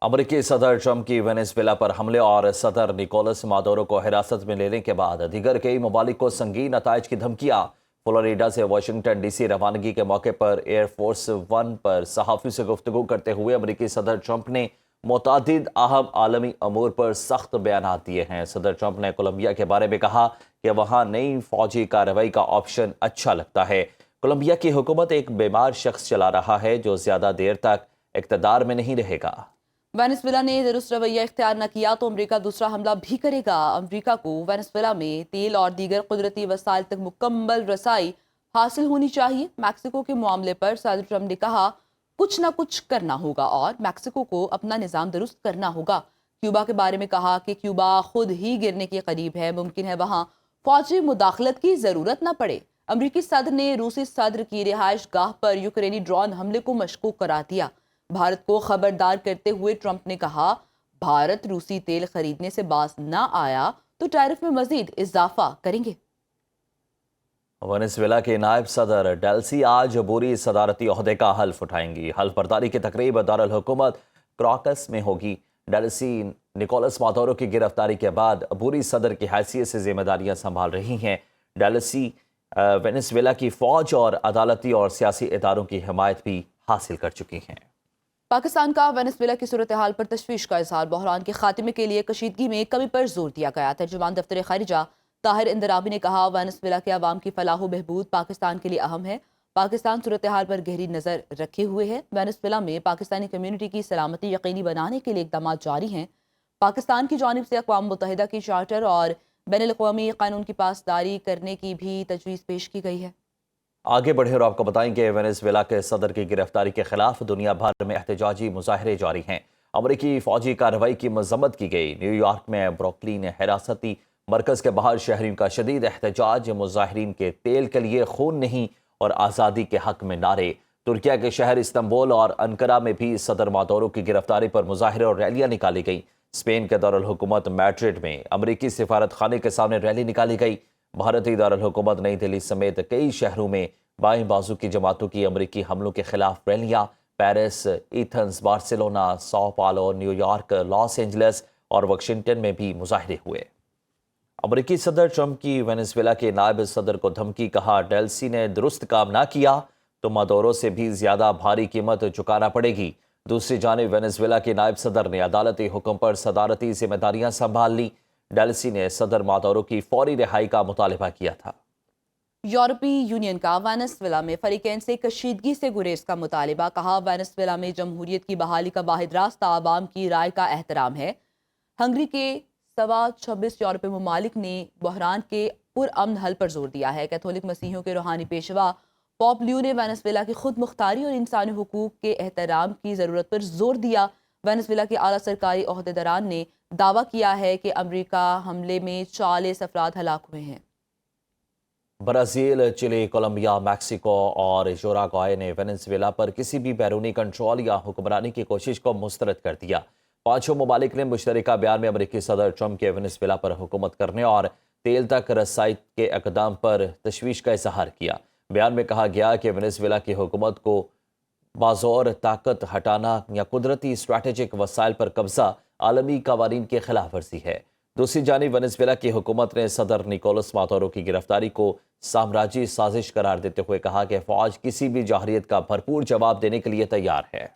امریکی صدر ٹرمپ کی وینزویلا پر حملے اور صدر نکولس مادورو کو حراست میں لینے کے بعد دیگر کئی ممالک کو سنگین نتائج کی دھمکیاں۔ فلوریڈا سے واشنگٹن ڈی سی روانگی کے موقع پر ایئر فورس ون پر صحافیوں سے گفتگو کرتے ہوئے امریکی صدر ٹرمپ نے متعدد اہم عالمی امور پر سخت بیانات دیے ہیں۔ صدر ٹرمپ نے کولمبیا کے بارے میں کہا کہ وہاں نئی فوجی کارروائی کا آپشن اچھا لگتا ہے۔ کولمبیا کی حکومت ایک بیمار شخص چلا رہا ہے جو زیادہ دیر تک اقتدار میں نہیں رہے گا۔ وینزویلا نے درست رویہ اختیار نہ کیا تو امریکہ دوسرا حملہ بھی کرے گا۔ امریکہ کو وینزویلا میں تیل اور دیگر قدرتی وسائل تک مکمل رسائی حاصل ہونی چاہیے۔ میکسیکو کے معاملے پر صدر ٹرمپ نے کہا کچھ نہ کچھ کرنا ہوگا اور میکسیکو کو اپنا نظام درست کرنا ہوگا۔ کیوبا کے بارے میں کہا کہ کیوبا خود ہی گرنے کے قریب ہے، ممکن ہے وہاں فوجی مداخلت کی ضرورت نہ پڑے۔ امریکی صدر نے روسی صدر کی رہائش گاہ پر یوکرینی ڈرون حملے کو مشکوک قرار دیا۔ بھارت کو خبردار کرتے ہوئے ٹرمپ نے کہا بھارت روسی تیل خریدنے سے باز نہ آیا تو ٹیرف میں مزید اضافہ کریں گے۔ وینزویلا کے نائب صدر ڈیلسی آج عبوری صدارتی عہدے کا حلف اٹھائیں گی۔ حلف برداری کی تقریب دارالحکومت کراکس میں ہوگی۔ ڈیلسی نکولس مادورو کی گرفتاری کے بعد عبوری صدر کی حیثیت سے ذمہ داریاں سنبھال رہی ہیں۔ ڈیلسی وینزویلا کی فوج اور عدالتی اور سیاسی اداروں کی حمایت بھی حاصل کر چکی ہیں۔ پاکستان کا وینزویلا کی صورتحال پر تشویش کا اظہار۔ بحران کے خاتمے کے لیے کشیدگی میں کمی پر زور دیا گیا۔ ترجمان دفتر خارجہ طاہر اندرابی نے کہا وینزویلا کے عوام کی فلاح و بہبود پاکستان کے لیے اہم ہے۔ پاکستان صورتحال پر گہری نظر رکھے ہوئے ہے۔ وینزویلا میں پاکستانی کمیونٹی کی سلامتی یقینی بنانے کے لیے اقدامات جاری ہیں۔ پاکستان کی جانب سے اقوام متحدہ کی چارٹر اور بین الاقوامی قانون کی پاسداری کرنے کی بھی تجویز پیش کی گئی ہے۔ آگے بڑھے اور آپ کو بتائیں کہ وینزویلا کے صدر کی گرفتاری کے خلاف دنیا بھر میں احتجاجی مظاہرے جاری ہیں۔ امریکی فوجی کارروائی کی مذمت کی گئی۔ نیو یارک میں بروکلین حراستی مرکز کے باہر شہریوں کا شدید احتجاج۔ مظاہرین کے تیل کے لیے خون نہیں اور آزادی کے حق میں نعرے۔ ترکیہ کے شہر استنبول اور انقرہ میں بھی صدر مادورو کی گرفتاری پر مظاہرے اور ریلیاں نکالی گئیں۔ اسپین کے دارالحکومت میڈرڈ میں امریکی سفارت خانے کے سامنے ریلی نکالی گئی۔ بھارتی دارالحکومت نئی دہلی سمیت کئی شہروں میں بائیں بازو کی جماعتوں کی امریکی حملوں کے خلاف ریلیاں۔ پیرس، ایتھنز، بارسلونا، ساؤ پالو، نیو یارک، لاس اینجلس اور واشنگٹن میں بھی مظاہرے ہوئے۔ امریکی صدر ٹرمپ کی وینزویلا کے نائب صدر کو دھمکی۔ کہا ڈیلسی نے درست کام نہ کیا تو مادورو سے بھی زیادہ بھاری قیمت چکانا پڑے گی۔ دوسری جانب وینزویلا کے نائب صدر نے عدالتی حکم پر صدارتی ذمہ داریاں سنبھال لی۔ ڈیلسی نے صدر مادورو کی فوری رہائی کا مطالبہ کیا تھا۔ یورپی یونین کا وینزویلا میں فریقین سے کشیدگی سے گریز کا مطالبہ۔ کہا وینزویلا میں جمہوریت کی بحالی کا واحد راستہ عوام کی رائے کا احترام ہے۔ ہنگری کے 26 یورپی ممالک نے بحران کے پرامن حل پر زور دیا ہے۔ کیتھولک مسیحیوں کے روحانی پیشوا پوپ لیو نے وینزویلا کی خود مختاری اور انسانی حقوق کے احترام کی ضرورت پر زور دیا۔ وینزویلا کے اعلیٰ سرکاری عہدیداران نے دعویٰ کیا ہے کہ امریکہ حملے میں 40 افراد ہلاک ہوئے ہیں۔ برازیل، چلی، کولمبیا، میکسیکو اور یوراگوئے نے وینزویلا پر کسی بھی بیرونی کنٹرول یا حکمرانی کی کوشش کو مسترد کر دیا۔ پانچوں ممالک نے مشترکہ بیان میں امریکی صدر ٹرمپ کے وینزویلا پر حکومت کرنے اور تیل تک رسائی کے اقدام پر تشویش کا اظہار کیا۔ بیان میں کہا گیا کہ وینزویلا کی حکومت کو بازور طاقت ہٹانا یا قدرتی اسٹریٹجک وسائل پر قبضہ عالمی قوانین کی خلاف ورزی ہے۔ دوسری جانب وینزویلا کی حکومت نے صدر نکولس مادورو کی گرفتاری کو سامراجی سازش قرار دیتے ہوئے کہا کہ فوج کسی بھی جارحیت کا بھرپور جواب دینے کے لیے تیار ہے۔